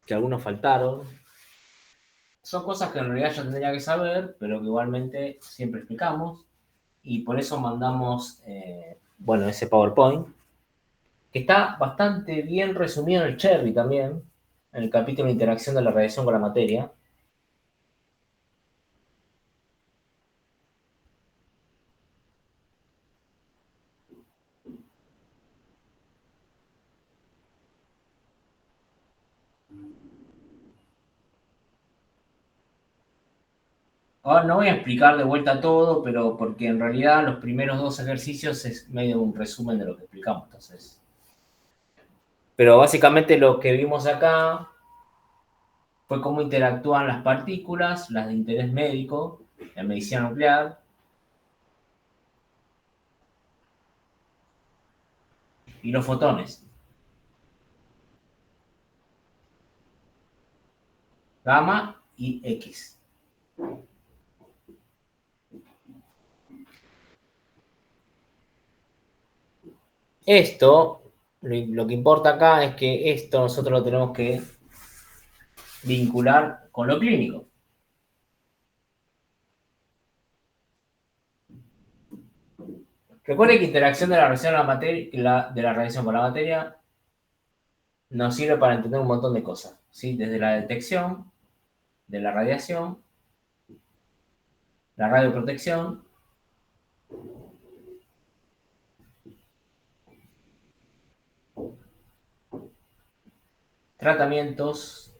que algunos faltaron. Son cosas que en realidad yo tendría que saber, pero que igualmente siempre explicamos. Y por eso mandamos, bueno, ese PowerPoint, que está bastante bien resumido en el Cherry también, en el capítulo de interacción de la radiación con la materia. Ahora no voy a explicar de vuelta todo, pero porque en realidad los primeros dos ejercicios es medio un resumen de lo que explicamos. Entonces, pero básicamente lo que vimos acá fue cómo interactúan las partículas, las de interés médico, la medicina nuclear, y los fotones, gamma y X. Esto, lo que importa acá es que esto nosotros lo tenemos que vincular con lo clínico. Recuerde que interacción de la radiación, de la radiación con la materia nos sirve para entender un montón de cosas, ¿sí? Desde la detección de la radiación, la radioprotección, tratamientos,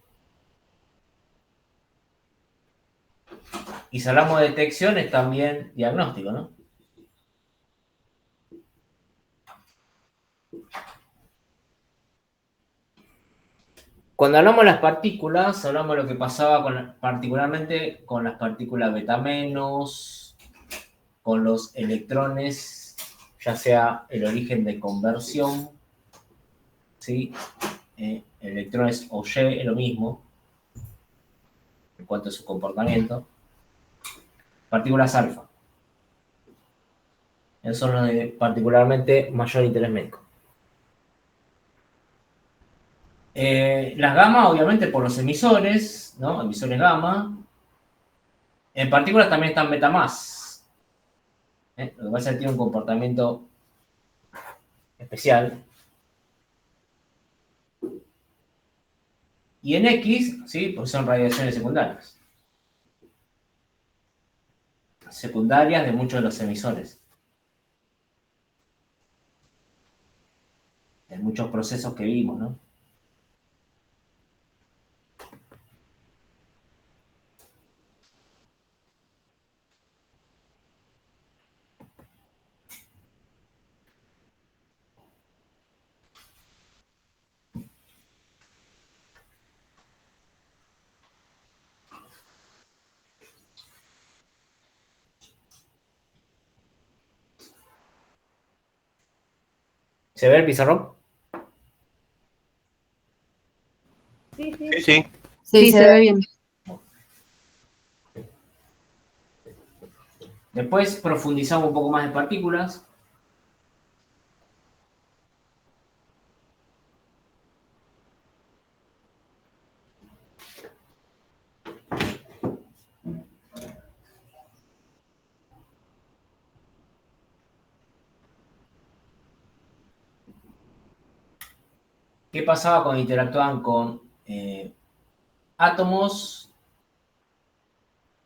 y si hablamos de detección es también diagnóstico, ¿no? Cuando hablamos de las partículas, hablamos de lo que pasaba particularmente con las partículas beta menos, con los electrones, ya sea el origen de conversión, ¿sí? Electrones o Y es lo mismo en cuanto a su comportamiento. Partículas alfa, esos son los de particularmente mayor interés médico. Las gamma, obviamente, por los emisores, ¿no? Emisores gamma. En partículas también están beta más. Lo que pasa es que tiene un comportamiento especial. Y en X, ¿sí? Pues son radiaciones secundarias. Secundarias de muchos de los emisores. De muchos procesos que vimos, ¿no? ¿Se ve el pizarrón? Sí, Sí, sí. sí. Sí, se ve bien. Después profundizamos un poco más en partículas. ¿Qué pasaba cuando interactuaban con átomos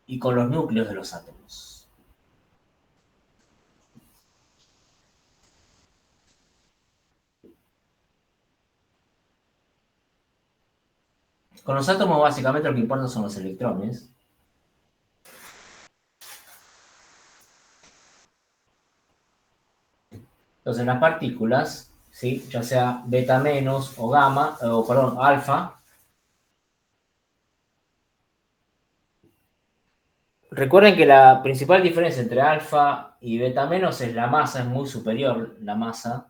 y con los núcleos de los átomos? Con los átomos básicamente lo que importa son los electrones. Entonces las partículas, ¿sí? Ya sea beta menos o gamma, o perdón, alfa. Recuerden que la principal diferencia entre alfa y beta menos es la masa, es muy superior la masa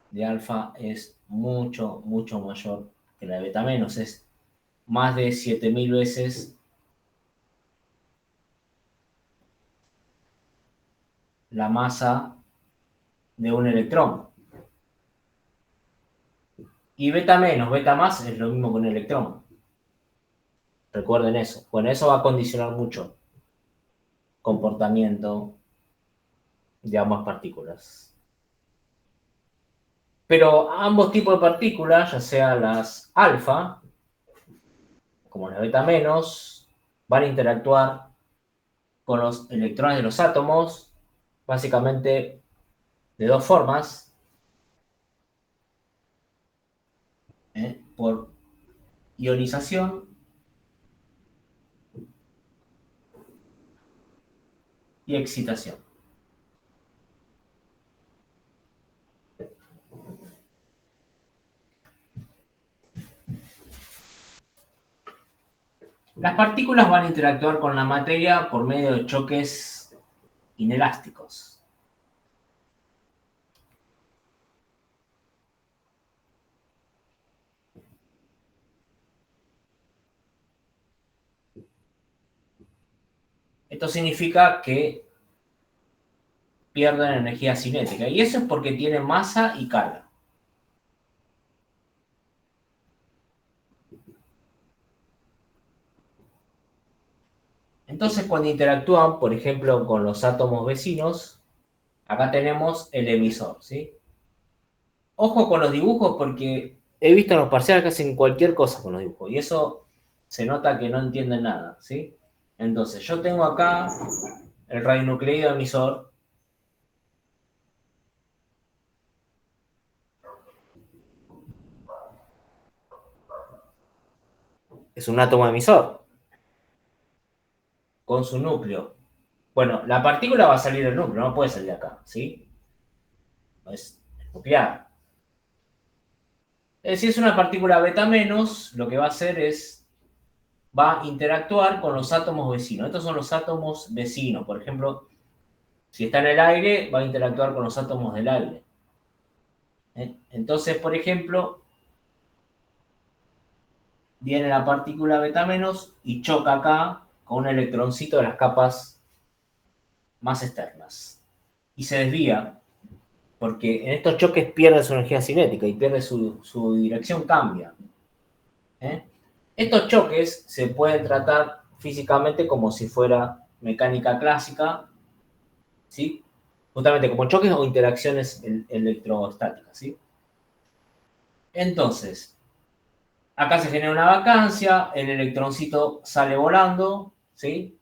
de alfa es mucho, mucho mayor que la de beta menos, es más de 7000 veces la masa de un electrón. Y beta menos, beta más es lo mismo que un electrón. Recuerden eso. Bueno, eso va a condicionar mucho comportamiento de ambas partículas. Pero ambos tipos de partículas, ya sea las alfa, como las beta menos, van a interactuar con los electrones de los átomos, básicamente de dos formas, por ionización y excitación. Las partículas van a interactuar con la materia por medio de choques inelásticos. Esto significa que pierden energía cinética, y eso es porque tienen masa y carga. Entonces, cuando interactúan, por ejemplo, con los átomos vecinos, acá tenemos el emisor, ¿sí? Ojo con los dibujos porque he visto en los parciales que hacen cualquier cosa con los dibujos, y eso se nota que no entienden nada, ¿sí? Entonces, yo tengo acá el radionucleido emisor. Es un átomo emisor con su núcleo. Bueno, la partícula va a salir del núcleo, no puede salir de acá, ¿sí? No es nuclear. Si es una partícula beta menos, lo que va a hacer es, va a interactuar con los átomos vecinos. Estos son los átomos vecinos. Por ejemplo, si está en el aire, va a interactuar con los átomos del aire. Entonces, por ejemplo, viene la partícula beta menos y choca acá con un electroncito de las capas más externas. Y se desvía, porque en estos choques pierde su energía cinética y pierde su dirección, cambia. Estos choques se pueden tratar físicamente como si fuera mecánica clásica, ¿sí? Justamente como choques o interacciones electrostáticas, ¿sí? Entonces, acá se genera una vacancia, el electroncito sale volando, ¿sí?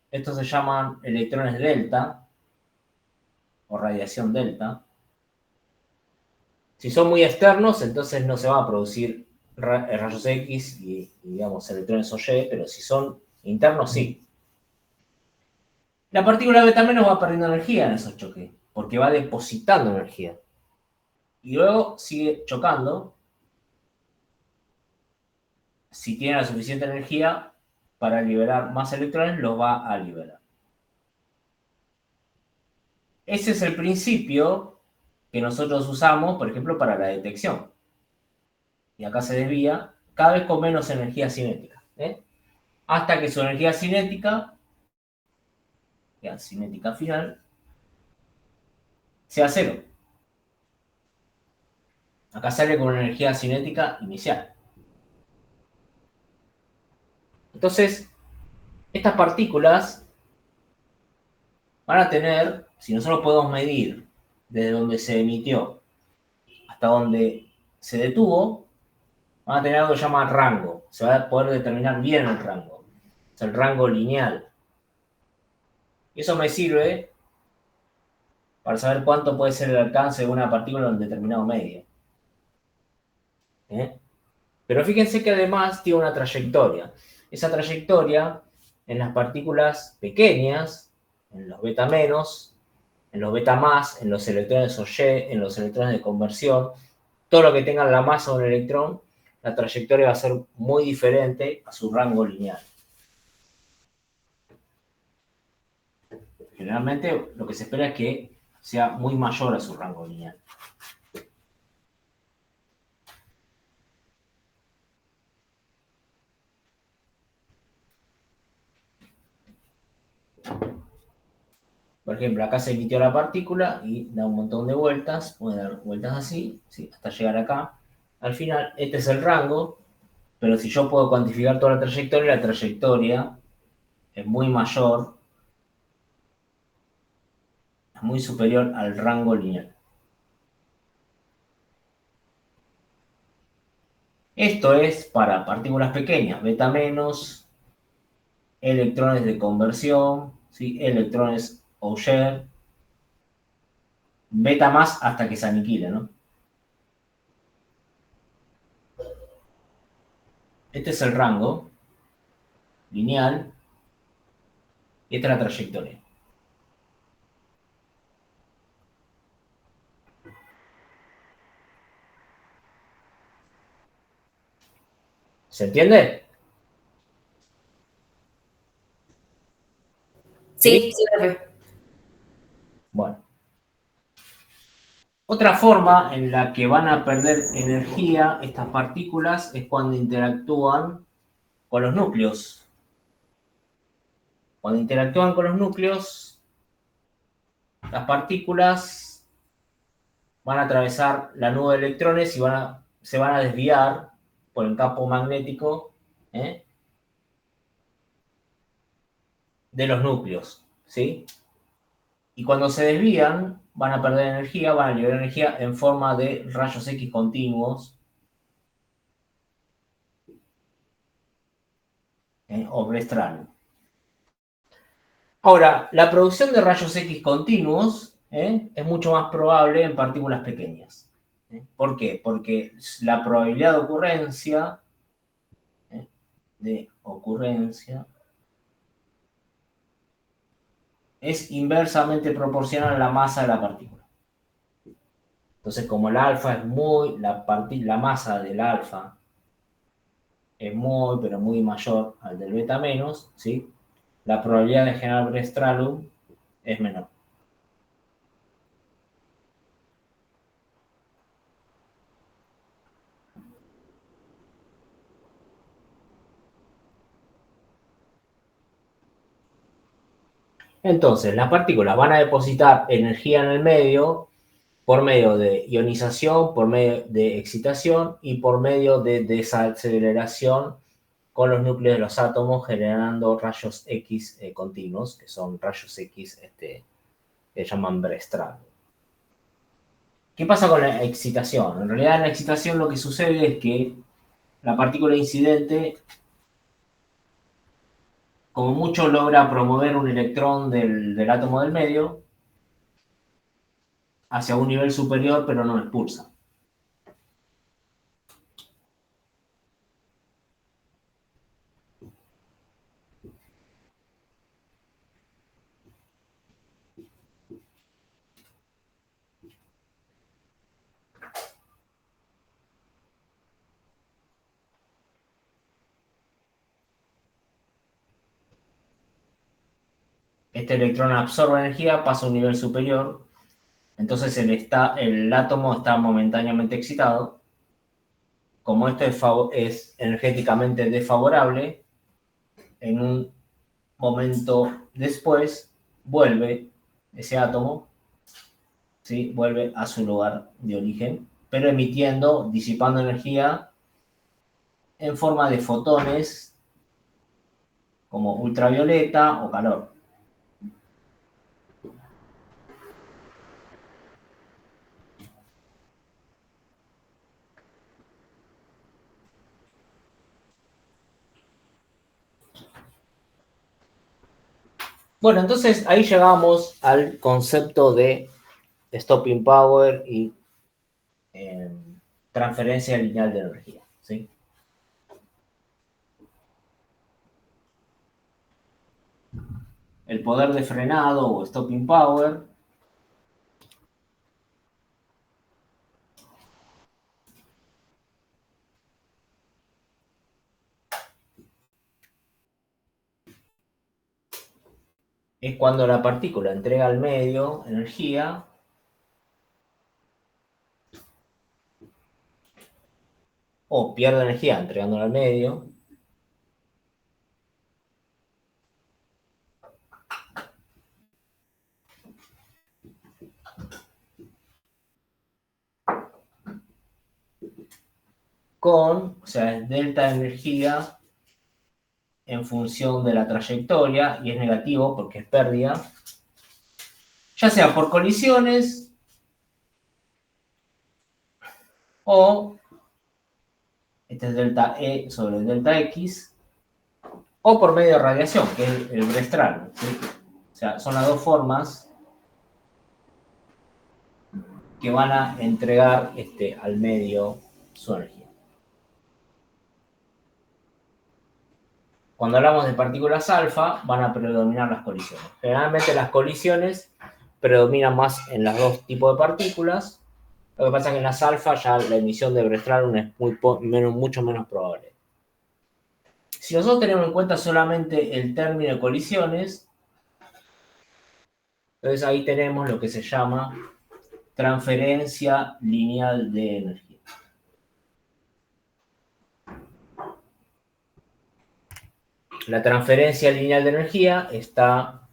Estos se llaman electrones delta o radiación delta. Si son muy externos, entonces no se va a producir rayos X y digamos, electrones OY, pero si son internos, sí. La partícula beta menos va perdiendo energía en esos choques, porque va depositando energía. Y luego sigue chocando. Si tiene la suficiente energía para liberar más electrones, los va a liberar. Ese es el principio que nosotros usamos, por ejemplo, para la detección. Y acá se desvía cada vez con menos energía cinética. Hasta que su energía cinética, la cinética final, sea cero. Acá sale con una energía cinética inicial. Entonces, estas partículas van a tener, si nosotros podemos medir desde donde se emitió hasta donde se detuvo, van a tener algo que se llama rango. Se va a poder determinar bien el rango. Es el rango lineal. Y eso me sirve para saber cuánto puede ser el alcance de una partícula en un determinado medio. Pero fíjense que además tiene una trayectoria. Esa trayectoria en las partículas pequeñas, en los beta menos, en los beta más, en los electrones OY, en los electrones de conversión, todo lo que tenga la masa de un electrón, la trayectoria va a ser muy diferente a su rango lineal. Generalmente lo que se espera es que sea muy mayor a su rango lineal. Por ejemplo, acá se emitió la partícula y da un montón de vueltas, puede dar vueltas así, ¿sí? Hasta llegar acá. Al final, este es el rango, pero si yo puedo cuantificar toda la trayectoria es muy mayor, es muy superior al rango lineal. Esto es para partículas pequeñas, beta menos, electrones de conversión, ¿sí? Electrones Auger, beta más hasta que se aniquile, ¿no? Este es el rango lineal y esta es la trayectoria. ¿Se entiende? Sí, ¿Sí? sí, profe. Bueno. Otra forma en la que van a perder energía estas partículas es cuando interactúan con los núcleos. Cuando interactúan con los núcleos, las partículas van a atravesar la nube de electrones y se van a desviar por el campo magnético, ¿eh?, de los núcleos, ¿sí? Y cuando se desvían, van a perder energía, van a liberar energía en forma de rayos X continuos, o Brestal. Ahora, la producción de rayos X continuos, es mucho más probable en partículas pequeñas. ¿Por qué? Porque la probabilidad ¿eh? de ocurrencia es inversamente proporcional a la masa de la partícula. Entonces, como el alfa es la masa del alfa es muy, pero muy mayor al del beta menos, ¿sí?, la probabilidad de generar Brestalum es menor. Entonces, las partículas van a depositar energía en el medio por medio de ionización, por medio de excitación y por medio de desaceleración con los núcleos de los átomos, generando rayos X continuos, que son rayos X que llaman Brestal. ¿Qué pasa con la excitación? En realidad, en la excitación lo que sucede es que la partícula incidente, como mucho, logra promover un electrón del átomo del medio hacia un nivel superior, pero no lo expulsa. Este electrón absorbe energía, pasa a un nivel superior, entonces el átomo está momentáneamente excitado. Como esto es energéticamente desfavorable, en un momento después vuelve ese átomo, ¿sí?, vuelve a su lugar de origen, pero disipando energía en forma de fotones como ultravioleta o calor. Bueno, entonces ahí llegamos al concepto de stopping power y eh, transferencia lineal de energía, ¿sí? El poder de frenado o stopping power es cuando la partícula entrega al medio energía o pierde energía entregándola al medio, o sea, es delta de energía en función de la trayectoria, y es negativo porque es pérdida, ya sea por colisiones o, este es delta E sobre el delta X, o por medio de radiación, que es el Brestral, ¿sí? O sea, son las dos formas que van a entregar al medio su energía. Cuando hablamos de partículas alfa, van a predominar las colisiones. Generalmente las colisiones predominan más en los dos tipos de partículas. Lo que pasa es que en las alfa ya la emisión de Brestral es mucho menos probable. Si nosotros tenemos en cuenta solamente el término de colisiones, entonces ahí tenemos lo que se llama transferencia lineal de energía. La transferencia lineal de energía está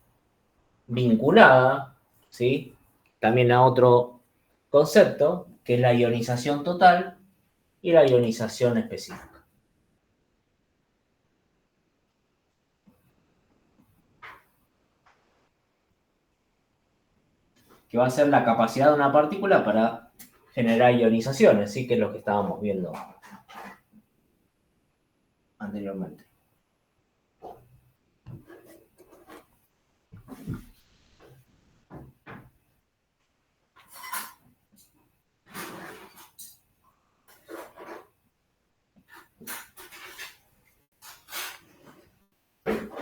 vinculada, ¿sí?, también a otro concepto, que es la ionización total y la ionización específica. Que va a ser la capacidad de una partícula para generar ionizaciones, ¿sí?, que es lo que estábamos viendo anteriormente.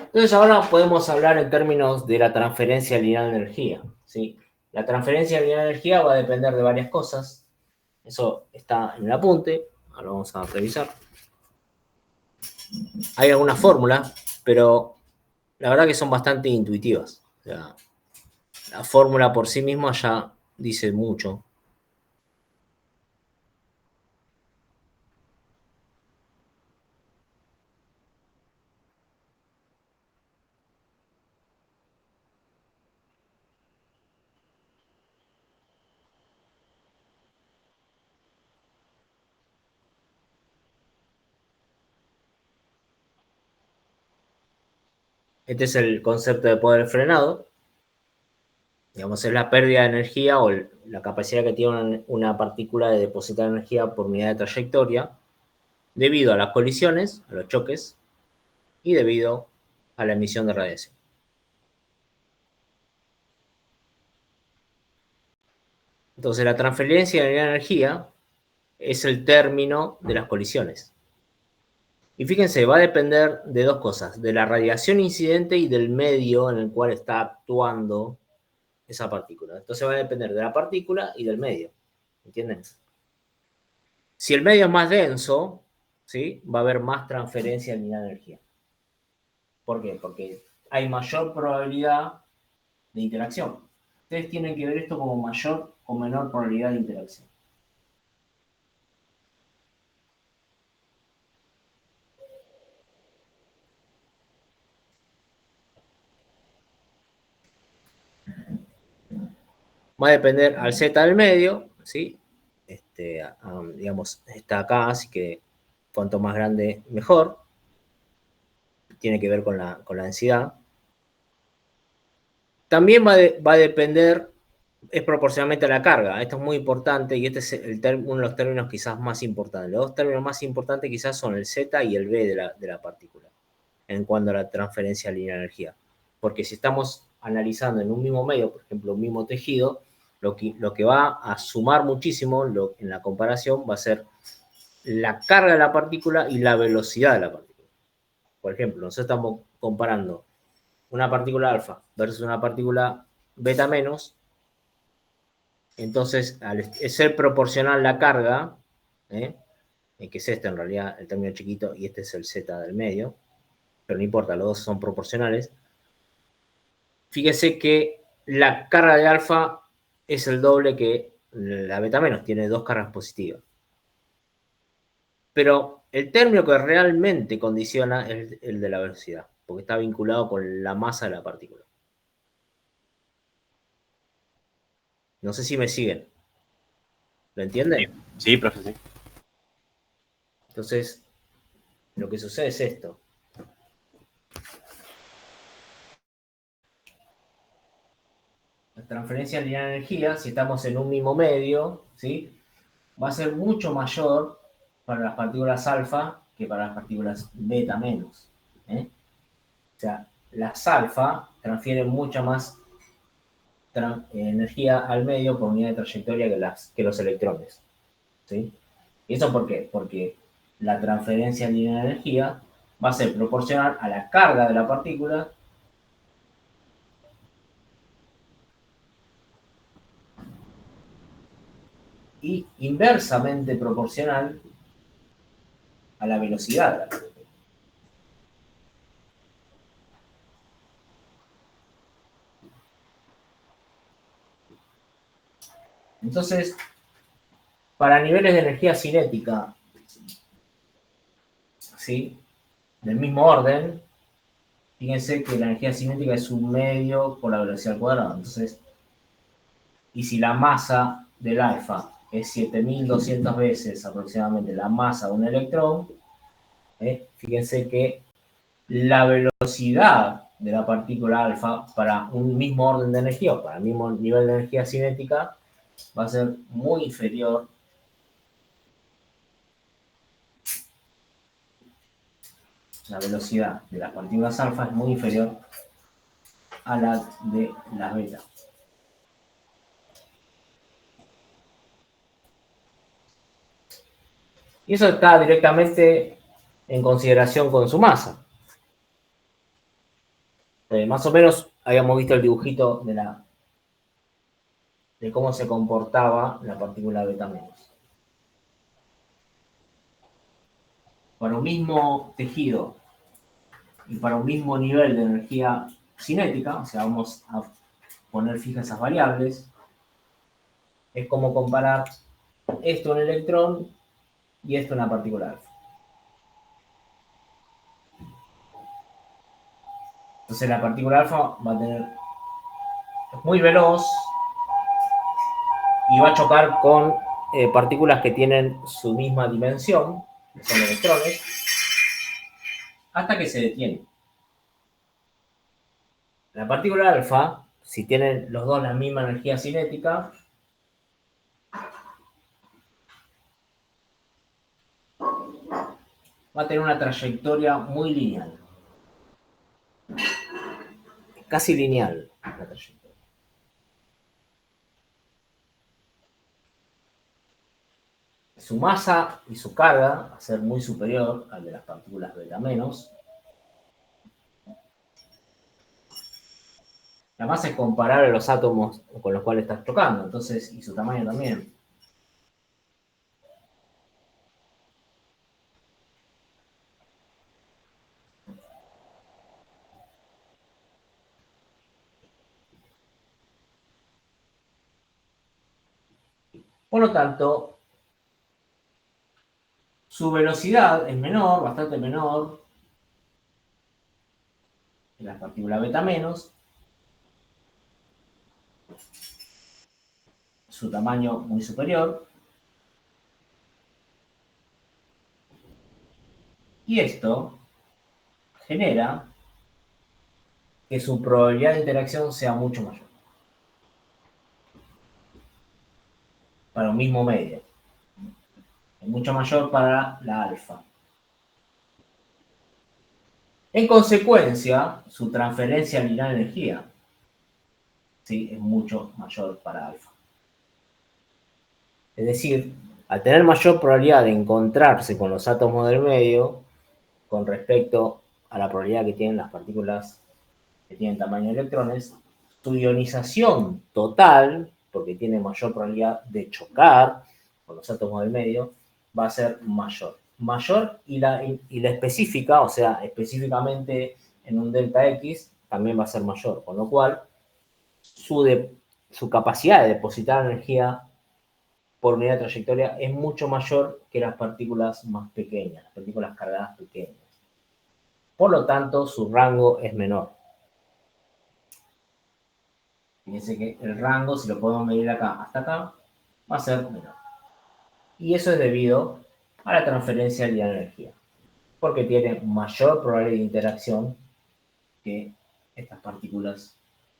Entonces ahora podemos hablar en términos de la transferencia lineal de energía, ¿sí? La transferencia lineal de energía va a depender de varias cosas. Eso está en el apunte. Ahora vamos a revisar. Hay algunas fórmulas, pero la verdad que son bastante intuitivas. O sea, la fórmula por sí misma ya dice mucho. Este es el concepto de poder frenado. Digamos, es la pérdida de energía o la capacidad que tiene una partícula de depositar energía por unidad de trayectoria debido a las colisiones, a los choques, y debido a la emisión de radiación. Entonces, la transferencia de energía es el término de las colisiones. Y fíjense, va a depender de dos cosas, de la radiación incidente y del medio en el cual está actuando esa partícula. Entonces va a depender de la partícula y del medio. ¿Entienden? Si el medio es más denso, ¿sí?, va a haber más transferencia de energía. ¿Por qué? Porque hay mayor probabilidad de interacción. Ustedes tienen que ver esto como mayor o menor probabilidad de interacción. Va a depender al Z del medio, ¿sí? Digamos, está acá, así que cuanto más grande, mejor. Tiene que ver con la densidad. También va a depender, es proporcionalmente a la carga. Esto es muy importante y este es uno de los términos quizás más importantes. Los dos términos más importantes quizás son el Z y el B de la partícula en cuanto a la transferencia lineal de energía. Porque si estamos analizando en un mismo medio, por ejemplo, un mismo tejido, lo que va a sumar muchísimo en la comparación va a ser la carga de la partícula y la velocidad de la partícula. Por ejemplo, nosotros estamos comparando una partícula alfa versus una partícula beta menos, entonces al ser proporcional la carga, que es este en realidad, el término chiquito, y este es el Z del medio, pero no importa, los dos son proporcionales. Fíjese que la carga de alfa es el doble que la beta menos, tiene dos cargas positivas. Pero el término que realmente condiciona es el de la velocidad, porque está vinculado con la masa de la partícula. No sé si me siguen. ¿Lo entienden? Sí, profe, sí. Entonces, lo que sucede es esto. La transferencia lineal de energía, si estamos en un mismo medio, ¿sí?, va a ser mucho mayor para las partículas alfa que para las partículas beta menos. ¿Eh? O sea, las alfa transfieren mucha más energía al medio por unidad de trayectoria que los electrones. ¿Sí? ¿Y eso por qué? Porque la transferencia lineal de energía va a ser proporcional a la carga de la partícula y inversamente proporcional a la velocidad de la partícula. Entonces, para niveles de energía cinética, ¿sí?, del mismo orden, fíjense que la energía cinética es un medio por la velocidad al cuadrado. Entonces, y si la masa del alfa es 7200 veces aproximadamente la masa de un electrón, fíjense que la velocidad de la partícula alfa para un mismo orden de energía o para el mismo nivel de energía cinética va a ser muy inferior la velocidad de las partículas alfa es muy inferior a la de las beta. Y eso está directamente en consideración con su masa. Más o menos habíamos visto el dibujito de cómo se comportaba la partícula beta menos. Para un mismo tejido y para un mismo nivel de energía cinética, o sea, vamos a poner fijas esas variables, es como comparar esto un electrón y esto una partícula alfa. Entonces la partícula alfa va a tener, es muy veloz y va a chocar con partículas que tienen su misma dimensión, que son electrones, hasta que se detiene. La partícula alfa, si tienen los dos la misma energía cinética, va a tener una trayectoria muy lineal. Casi lineal la trayectoria. Su masa y su carga va a ser muy superior al de las partículas beta menos. La masa es comparable a los átomos con los cuales estás chocando, entonces, y su tamaño también. Por lo tanto, su velocidad es menor, bastante menor, que las partículas beta menos. Su tamaño muy superior. Y esto genera que su probabilidad de interacción sea mucho mayor. Para un mismo medio. Es mucho mayor para la alfa. En consecuencia, su transferencia lineal de energía, ¿sí?, es mucho mayor para alfa. Es decir, al tener mayor probabilidad de encontrarse con los átomos del medio, con respecto a la probabilidad que tienen las partículas que tienen tamaño de electrones, su ionización total, porque tiene mayor probabilidad de chocar con los átomos del medio, va a ser mayor. Mayor y la específica, o sea, específicamente en un delta X, también va a ser mayor, con lo cual su capacidad de depositar energía por unidad de trayectoria es mucho mayor que las partículas más pequeñas, las partículas cargadas pequeñas. Por lo tanto, su rango es menor. Fíjense que el rango, si lo podemos medir acá hasta acá, va a ser menor. Y eso es debido a la transferencia de la energía, porque tiene mayor probabilidad de interacción que estas partículas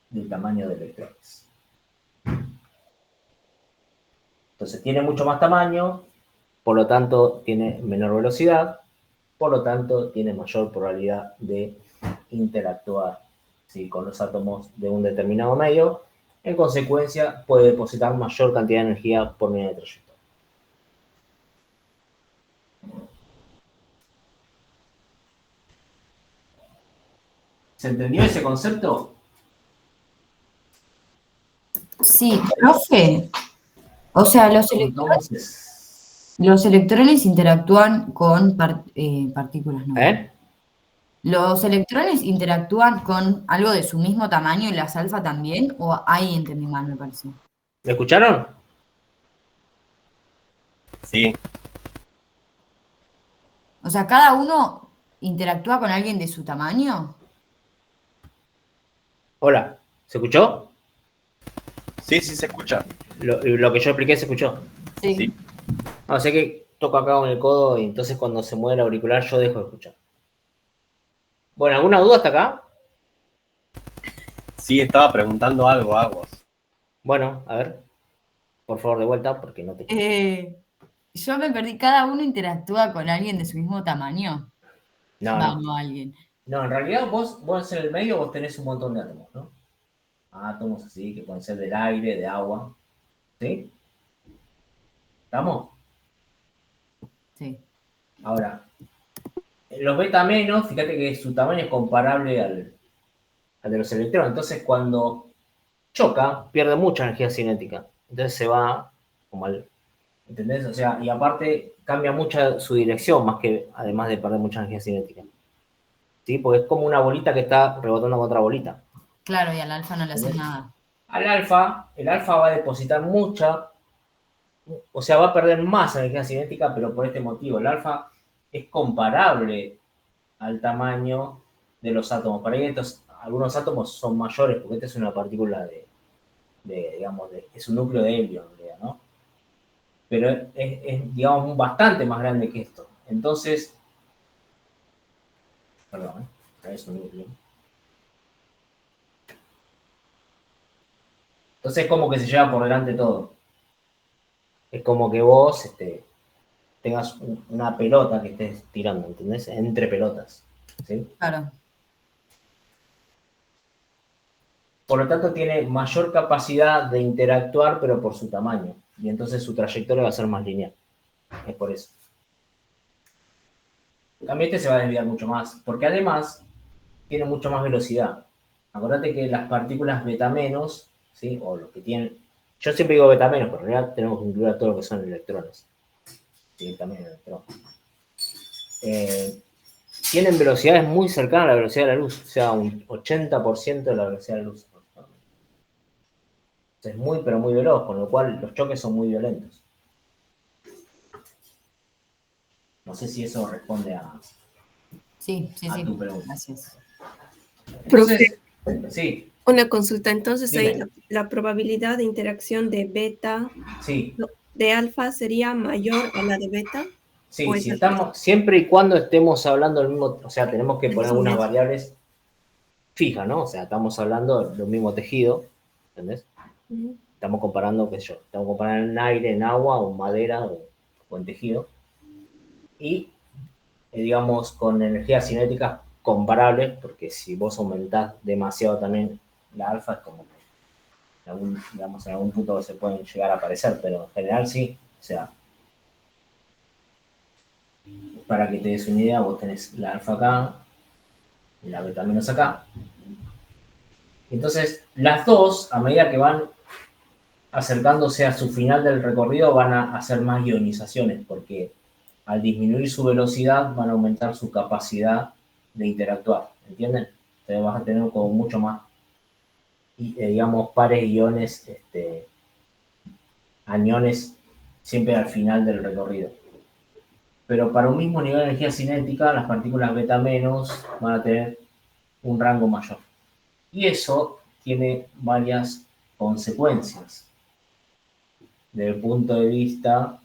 del tamaño de electrones. Entonces tiene mucho más tamaño, por lo tanto tiene menor velocidad, por lo tanto tiene mayor probabilidad de interactuar, ¿sí?, con los átomos de un determinado medio. En consecuencia, puede depositar mayor cantidad de energía por medio de trayectoria. ¿Se entendió ese concepto? Sí, profe. O sea, Entonces, los electrones interactúan con partículas, no. ¿Los electrones interactúan con algo de su mismo tamaño y las alfa también? ¿O ahí entendí mal, me parece? ¿Me escucharon? Sí, O sea, ¿cada uno interactúa con alguien de su tamaño? Hola, ¿se escuchó? sí, se escucha. Lo que yo expliqué se escuchó. Sí. No, sé que toco acá con el codo y entonces cuando se mueve el auricular yo dejo de escuchar. Bueno, ¿alguna duda hasta acá? Sí, estaba preguntando algo a vos. Bueno, a ver, por favor, de vuelta, porque no te... Yo me perdí. ¿Cada uno interactúa con alguien de su mismo tamaño? No. No, alguien. No, en realidad vos en el medio vos tenés un montón de átomos, ¿no? Átomos así, que pueden ser del aire, de agua. ¿Sí? ¿Estamos? Sí. Ahora, los beta menos, fíjate que su tamaño es comparable al de los electrones. Entonces, cuando choca, pierde mucha energía cinética. Entonces se va como al... ¿Entendés? O sea, y aparte cambia mucho su dirección, más que además de perder mucha energía cinética. ¿Sí? Porque es como una bolita que está rebotando con otra bolita. Claro, y al alfa no le hace ¿Entendés? nada. Al alfa, el alfa va a depositar mucha, o sea, va a perder más energía cinética, pero por este motivo. El alfa es comparable al tamaño de los átomos. Para ahí algunos átomos son mayores, porque esta es una partícula digamos, es un núcleo de helio, en realidad, ¿no? Pero digamos, bastante más grande que esto. Entonces, perdón, es un núcleo. Entonces es como que se lleva por delante todo. Es como que vos tengas una pelota que estés tirando, ¿entendés? Entre pelotas, ¿sí? Claro. Por lo tanto, tiene mayor capacidad de interactuar, pero por su tamaño. Y entonces su trayectoria va a ser más lineal. Es por eso. También este se va a desviar mucho más, porque además tiene mucho más velocidad. Acordate que las partículas beta menos, ¿sí? O los que tienen... Yo siempre digo beta menos, pero en realidad tenemos que incluir a todo lo que son electrones. Sí, también electrones. Tienen velocidades muy cercanas a la velocidad de la luz, o sea, un 80% de la velocidad de la luz. Es muy, pero muy veloz, con lo cual los choques son muy violentos. No sé si eso responde a tu pregunta. Gracias. Entonces, sí. Una consulta, entonces Dime. ahí la probabilidad de interacción de beta Sí, de alfa sería mayor a la de beta. sí, ¿O si es estamos, siempre y cuando estemos hablando del mismo, o sea, tenemos que del poner mismo algunas medio? variables fijas, ¿no? O sea, estamos hablando del mismo tejido, ¿entendés? Ujú. Estamos comparando, qué sé yo, estamos comparando en aire, en agua, o en madera, o en tejido. Y, digamos, con energías cinéticas comparables, porque si vos aumentás demasiado también la alfa, es como que digamos, en algún punto se pueden llegar a aparecer, pero en general sí. O sea, para que te des una idea, vos tenés la alfa acá, y la beta menos acá. Entonces, las dos, a medida que van acercándose a su final del recorrido, van a hacer más ionizaciones, porque al disminuir su velocidad van a aumentar su capacidad de interactuar, ¿entienden? Entonces vas a tener como mucho más, digamos, pares iones, aniones, siempre al final del recorrido. Pero para un mismo nivel de energía cinética, las partículas beta menos van a tener un rango mayor. Y eso tiene varias consecuencias desde el punto de vista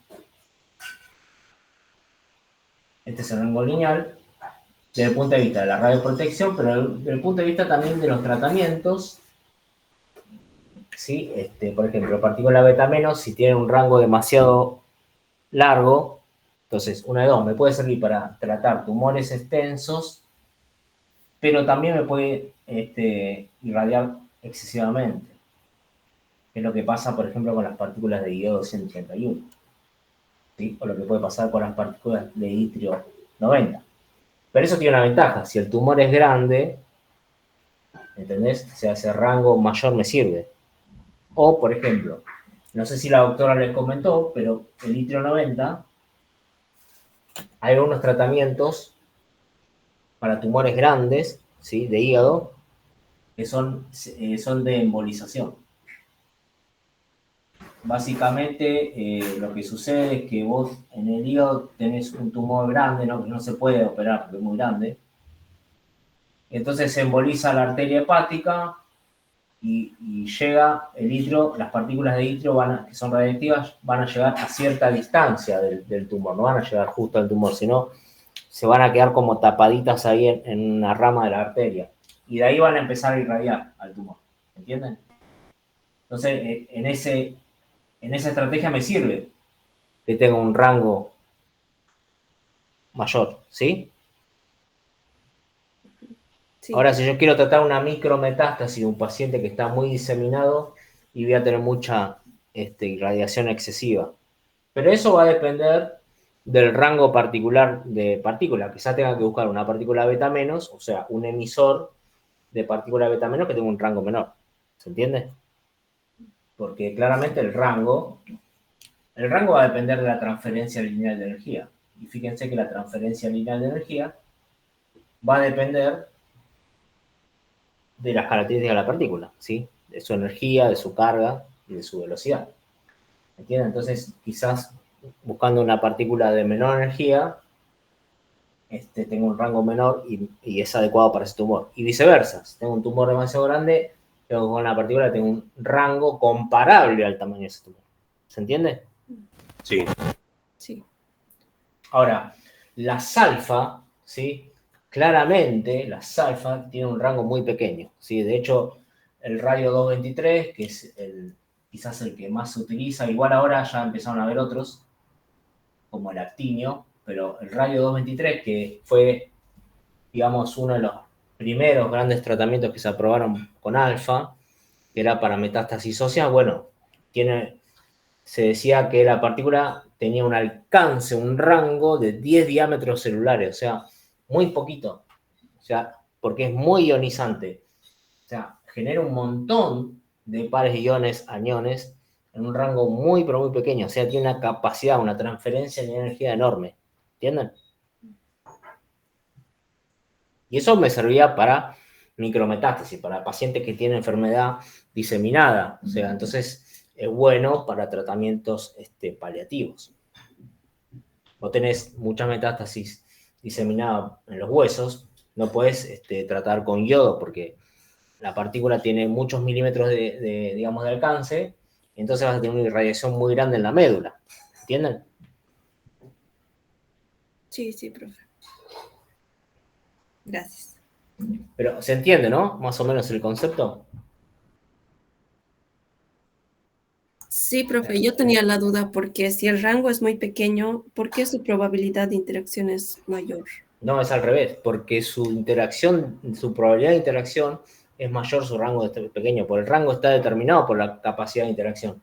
Este es el rango lineal desde el punto de vista de la radioprotección, pero desde el punto de vista también de los tratamientos, ¿sí? Por ejemplo, partícula beta menos, si tiene un rango demasiado largo, entonces, una de dos, me puede servir para tratar tumores extensos, pero también me puede irradiar excesivamente. Es lo que pasa, por ejemplo, con las partículas de iodo 181, ¿sí? O lo que puede pasar con las partículas de itrio 90. Pero eso tiene una ventaja. Si el tumor es grande, ¿entendés? O sea, ese rango mayor me sirve. O, por ejemplo, no sé si la doctora les comentó, pero el itrio 90, hay algunos tratamientos para tumores grandes, ¿sí? De hígado, que son de embolización. Básicamente, lo que sucede es que vos en el hígado tenés un tumor grande, ¿no? Que no se puede operar porque es muy grande. Entonces se emboliza la arteria hepática y llega el itrio, las partículas de itrio que son radiactivas van a llegar a cierta distancia del tumor, no van a llegar justo al tumor, sino se van a quedar como tapaditas ahí en una rama de la arteria. Y de ahí van a empezar a irradiar al tumor. ¿Entienden? Entonces, en esa estrategia me sirve que tenga un rango mayor, ¿sí? Sí. Ahora, si yo quiero tratar una micrometástasis de un paciente que está muy diseminado y voy a tener mucha irradiación excesiva. Pero eso va a depender del rango particular de partícula. Quizás tenga que buscar una partícula beta menos, o sea, un emisor de partícula beta menos que tenga un rango menor. ¿Se entiende? Porque claramente el rango va a depender de la transferencia lineal de energía. Y fíjense que la transferencia lineal de energía va a depender de las características de la partícula, ¿sí? De su energía, de su carga y de su velocidad. ¿Entienden? Entonces, quizás buscando una partícula de menor energía, tengo un rango menor y es adecuado para ese tumor. Y viceversa, si tengo un tumor demasiado grande, tengo con una partícula que tengo un rango comparable al tamaño de ese tumor. ¿Se entiende? Sí. Sí. Ahora, las alfa, ¿sí? Claramente, las alfa tienen un rango muy pequeño, ¿sí? De hecho, el radio 223, que es quizás el que más se utiliza, igual ahora ya empezaron a haber otros, como el actinio, pero el radio 223, que fue, digamos, uno de los primeros grandes tratamientos que se aprobaron con alfa, que era para metástasis óseas, bueno, se decía que la partícula tenía un alcance, un rango de 10 diámetros celulares, o sea, muy poquito, o sea, porque es muy ionizante, o sea, genera un montón de pares de iones, aniones, en un rango muy, pero muy pequeño, o sea, tiene una capacidad, una transferencia de energía enorme, ¿entienden? Y eso me servía para micrometástasis, para pacientes que tienen enfermedad diseminada, o sea, entonces es bueno para tratamientos paliativos. Vos tenés muchas metástasis diseminadas en los huesos, no podés tratar con yodo porque la partícula tiene muchos milímetros digamos, de alcance, entonces vas a tener una irradiación muy grande en la médula. ¿Entienden? Sí, sí, profe. Gracias. Pero se entiende, ¿no? Más o menos el concepto. Sí, profe, yo tenía la duda porque si el rango es muy pequeño, ¿por qué su probabilidad de interacción es mayor? No, es al revés, porque su probabilidad de interacción es mayor su rango pequeño, porque el rango está determinado por la capacidad de interacción.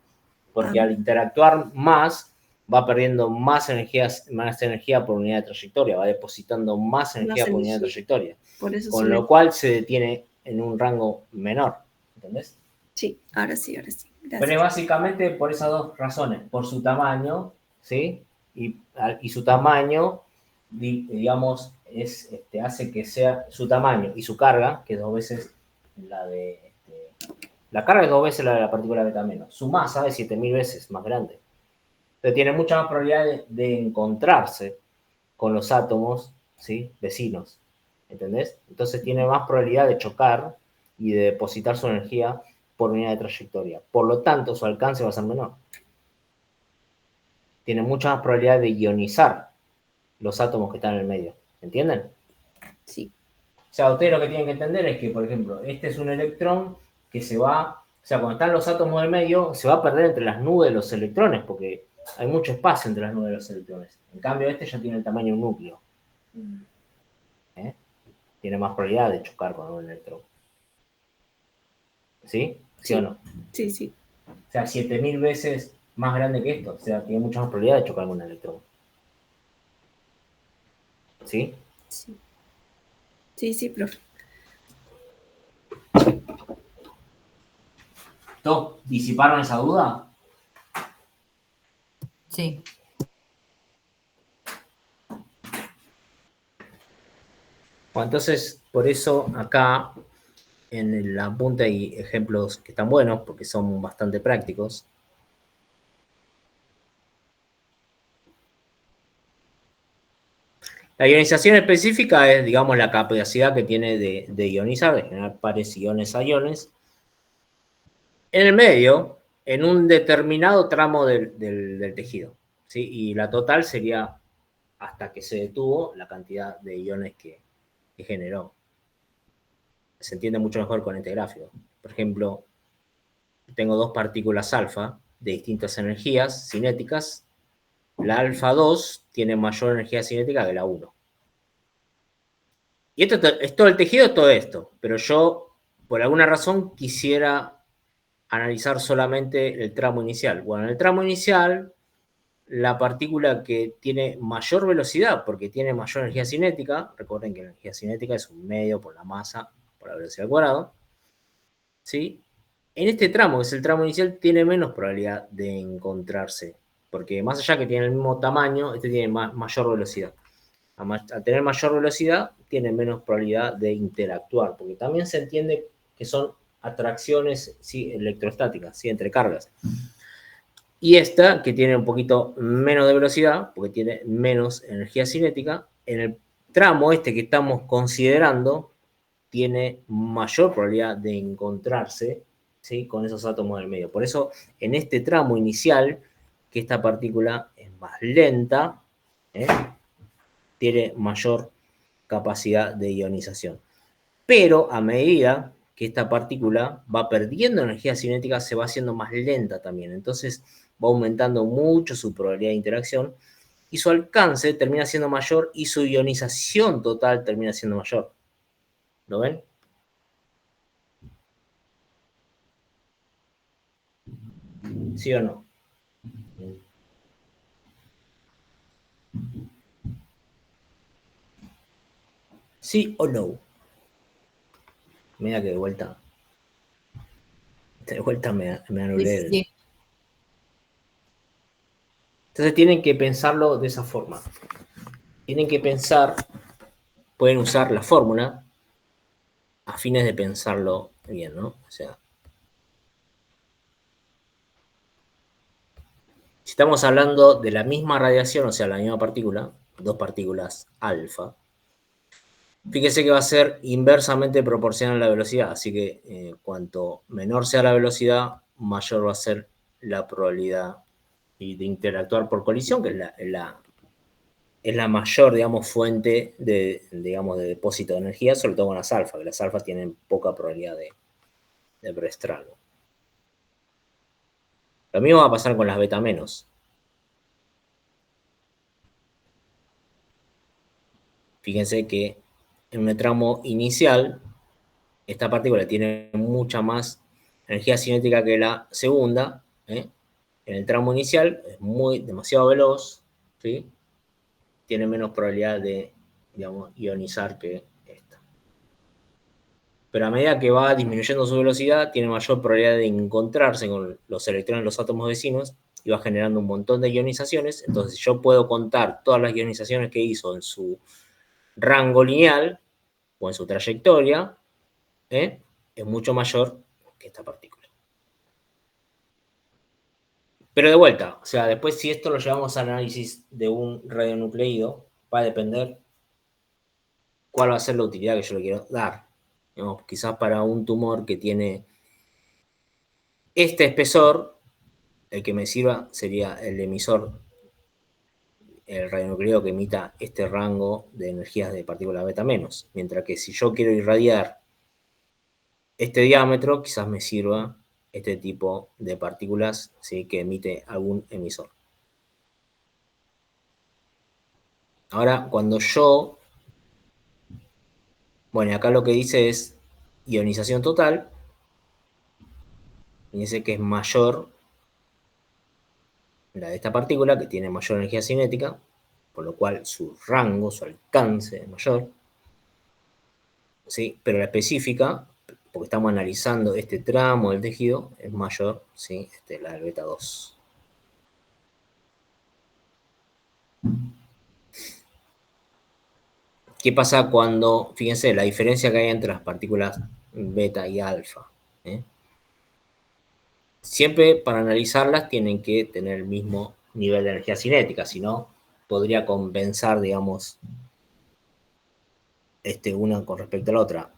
Porque al interactuar más, va perdiendo más energía por unidad de trayectoria, va depositando más energía por unidad de trayectoria. Por eso con lo cual se detiene en un rango menor, ¿entendés? Sí, ahora sí, Gracias. Pero es básicamente por esas dos razones, por su tamaño, ¿sí? Y su tamaño, digamos, hace que sea su tamaño y su carga, que es 2 veces la de... la carga es 2 veces la de la partícula beta menos. Su masa es 7000 veces más grande. Entonces tiene mucha más probabilidad de encontrarse con los átomos, ¿sí? Vecinos, ¿entendés? Entonces tiene más probabilidad de chocar y de depositar su energía por unidad de trayectoria. Por lo tanto, su alcance va a ser menor. Tiene mucha más probabilidad de ionizar, los átomos que están en el medio. ¿Entienden? Sí. O sea, ustedes lo que tienen que entender es que, por ejemplo, este es un electrón que se va, o sea, cuando están los átomos del medio, se va a perder entre las nubes de los electrones, porque hay mucho espacio entre las nubes de los electrones. En cambio, este ya tiene el tamaño de un núcleo. Tiene más probabilidad de chocar con un electrón. ¿Sí? ¿Sí o no? Sí, sí. O sea, 7000 veces más grande que esto. O sea, tiene mucha más probabilidad de chocar con un electrón. ¿Sí? Sí. Sí, profe. ¿Todos disiparon esa duda? Sí. Bueno, entonces, por eso acá en la punta hay ejemplos que están buenos porque son bastante prácticos. La ionización específica es, digamos, la capacidad que tiene de ionizar, de generar pares iones a iones. En el medio, en un determinado tramo del tejido. ¿Sí? Y la total sería hasta que se detuvo la cantidad de iones que generó. Se entiende mucho mejor con este gráfico. Por ejemplo, tengo dos partículas alfa de distintas energías cinéticas. La alfa 2 tiene mayor energía cinética que la 1. Y esto es todo el tejido, todo esto. Pero yo, por alguna razón, quisiera analizar solamente el tramo inicial. Bueno, en el tramo inicial, la partícula que tiene mayor velocidad, porque tiene mayor energía cinética, recuerden que la energía cinética es un medio por la masa por la velocidad al cuadrado, ¿sí? En este tramo, que es el tramo inicial, tiene menos probabilidad de encontrarse, porque más allá que tiene el mismo tamaño, este tiene mayor velocidad. Al tener mayor velocidad, tiene menos probabilidad de interactuar, porque también se entiende que son atracciones, ¿sí?, electrostáticas, ¿sí?, entre cargas. Y esta, que tiene un poquito menos de velocidad, porque tiene menos energía cinética, en el tramo este que estamos considerando, tiene mayor probabilidad de encontrarse, ¿sí?, con esos átomos del medio. Por eso, en este tramo inicial, que esta partícula es más lenta, tiene mayor capacidad de ionización. Pero a medida que esta partícula va perdiendo energía cinética, se va haciendo más lenta también. Entonces va aumentando mucho su probabilidad de interacción y su alcance termina siendo mayor y su ionización total termina siendo mayor. ¿Lo ven? ¿Sí o no? ¿Sí o no? Mira que de vuelta me anulé. Sí. Entonces tienen que pensarlo de esa forma. Tienen que pensar, pueden usar la fórmula a fines de pensarlo bien, ¿no? O sea, si estamos hablando de la misma radiación, o sea, la misma partícula, dos partículas alfa, fíjese que va a ser inversamente proporcional a la velocidad, así que cuanto menor sea la velocidad, mayor va a ser la probabilidad de interactuar por colisión, que es la mayor, digamos, fuente de depósito de energía, sobre todo con las alfa, que las alfas tienen poca probabilidad de prestar algo. Lo mismo va a pasar con las beta menos. Fíjense que en un tramo inicial, esta partícula tiene mucha más energía cinética que la segunda. En el tramo inicial es demasiado veloz, ¿sí? Tiene menos probabilidad de, digamos, ionizar que esta. Pero a medida que va disminuyendo su velocidad, tiene mayor probabilidad de encontrarse con los electrones de los átomos vecinos y va generando un montón de ionizaciones. Entonces yo puedo contar todas las ionizaciones que hizo en su rango lineal o en su trayectoria, es mucho mayor que esta partícula. Pero de vuelta, o sea, después si esto lo llevamos al análisis de un radionucleido, va a depender cuál va a ser la utilidad que yo le quiero dar. Digamos, quizás para un tumor que tiene este espesor, el que me sirva sería el emisor el radionucleo que emita este rango de energías de partículas beta menos. Mientras que si yo quiero irradiar este diámetro, quizás me sirva este tipo de partículas, ¿sí?, que emite algún emisor. Ahora, cuando yo... Bueno, acá lo que dice es ionización total. Y dice que es mayor la de esta partícula, que tiene mayor energía cinética, por lo cual su rango, su alcance es mayor. ¿Sí? Pero la específica, porque estamos analizando este tramo del tejido, es mayor, ¿sí?, la del beta 2. ¿Qué pasa cuando, fíjense, la diferencia que hay entre las partículas beta y alfa? Siempre para analizarlas tienen que tener el mismo nivel de energía cinética, si no, podría compensar, digamos, una con respecto a la otra.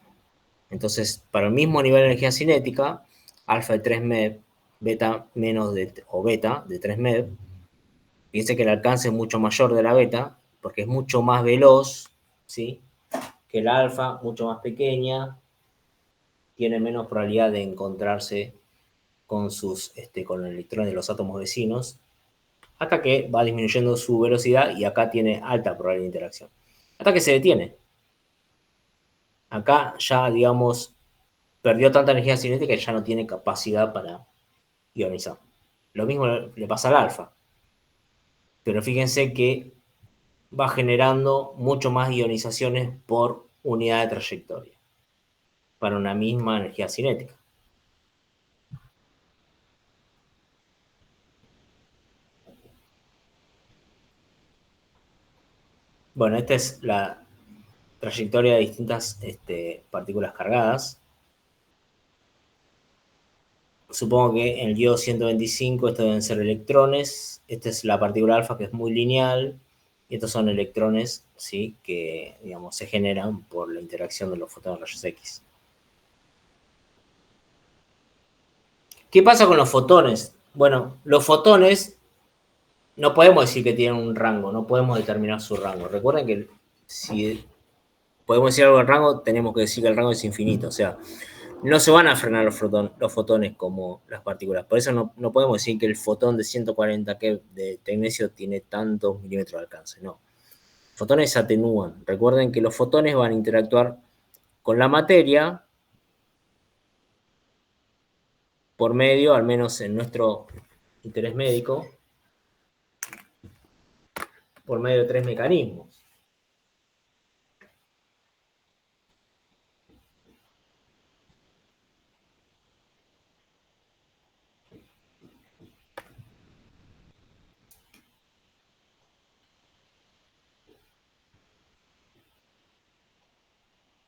Entonces, para el mismo nivel de energía cinética, alfa de 3 MeV, beta menos o beta de 3 MeV, fíjense que el alcance es mucho mayor de la beta, porque es mucho más veloz, ¿sí?, que el alfa, mucho más pequeña, tiene menos probabilidad de encontrarse con con electrones de los átomos vecinos, hasta que va disminuyendo su velocidad y acá tiene alta probabilidad de interacción. Hasta que se detiene. Acá ya, digamos, perdió tanta energía cinética que ya no tiene capacidad para ionizar. Lo mismo le pasa al alfa. Pero fíjense que va generando mucho más ionizaciones por unidad de trayectoria para una misma energía cinética. Bueno, esta es la trayectoria de distintas partículas cargadas. Supongo que en el diodo 125 estos deben ser electrones. Esta es la partícula alfa, que es muy lineal. Y estos son electrones, ¿sí?, que, digamos, se generan por la interacción de los fotones rayos X. ¿Qué pasa con los fotones? Bueno, los fotones no podemos decir que tienen un rango, no podemos determinar su rango. Recuerden que si podemos decir algo del rango, tenemos que decir que el rango es infinito. O sea, no se van a frenar los fotones como las partículas. Por eso no podemos decir que el fotón de 140 keV de tecnecio tiene tantos milímetros de alcance. No. Fotones se atenúan. Recuerden que los fotones van a interactuar con la materia por medio, al menos en nuestro interés médico, por medio de 3 mecanismos.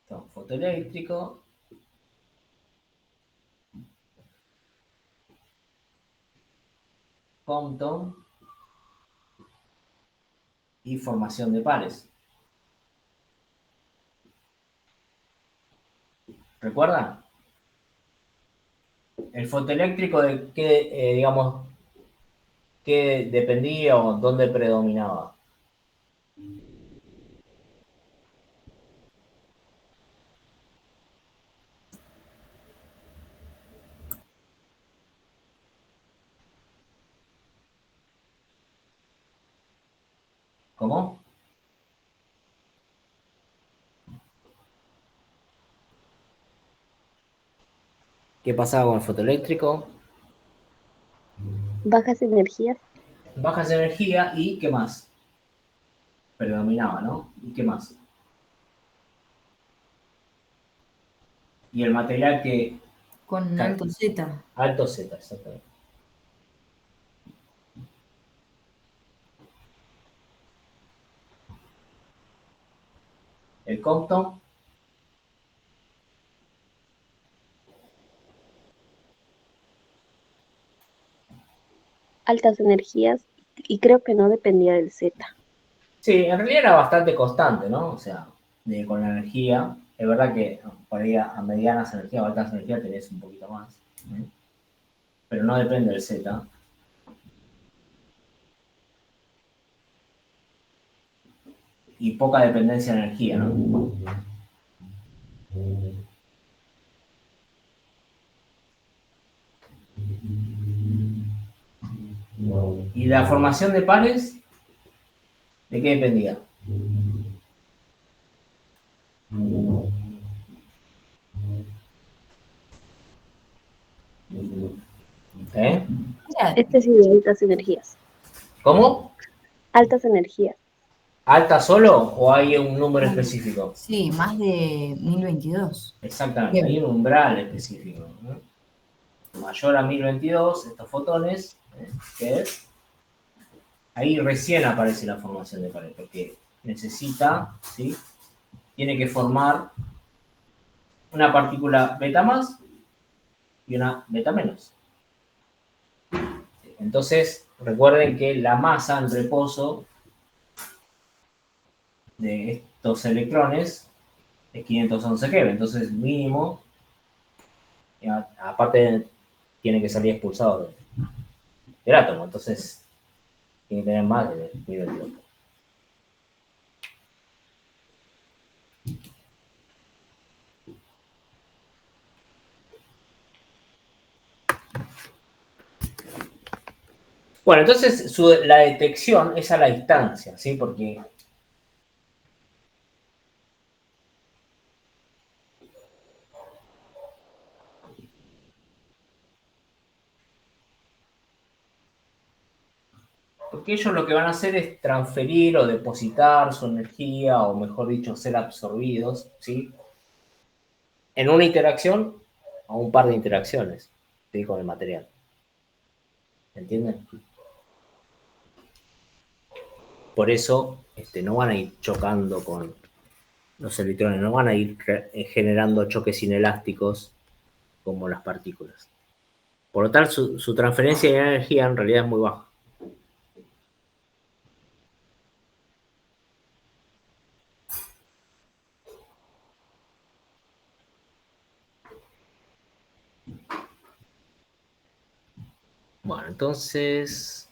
Son fotoeléctrico, Compton y formación de pares. ¿Recuerdan? El fotoeléctrico, de qué, digamos, qué dependía o dónde predominaba. ¿Cómo? ¿Qué pasaba con el fotoeléctrico? Bajas energías. Bajas de energía y ¿qué más? Predominaba, ¿no? ¿Y qué más? Y el material que... Con alto Z. Alto Z, exactamente. El Compton. Altas energías y creo que no dependía del Z. Sí, en realidad era bastante constante, ¿no? O sea, con la energía, es verdad que por ahí a medianas energías o altas energías tenés un poquito más, ¿eh? Pero no depende del Z. y poca dependencia de energía, ¿no? ¿Y la formación de pares? ¿De qué dependía? ¿Eh? Este sí de altas energías. ¿Cómo? Altas energías. ¿Alta solo o hay un número específico? Sí, más de 1022. Exactamente, Bien. hay un umbral específico, ¿no? Mayor a 1022, estos fotones, que es, ahí recién aparece la formación de pared, porque necesita, ¿sí? Tiene que formar una partícula beta más y una beta menos. Entonces, recuerden que la masa en reposo de estos electrones es 511 keV, entonces mínimo, aparte tiene que salir expulsado del átomo, entonces tiene que tener más de 1022. Bueno, entonces la detección es a la distancia, ¿sí? Porque ellos lo que van a hacer es transferir o depositar su energía, o mejor dicho, ser absorbidos, ¿sí? En una interacción o un par de interacciones, ¿sí? Con el material. ¿Entienden? Por eso no van a ir chocando con los electrones, no van a ir generando choques inelásticos como las partículas. Por lo tanto, su transferencia de energía en realidad es muy baja. Bueno, entonces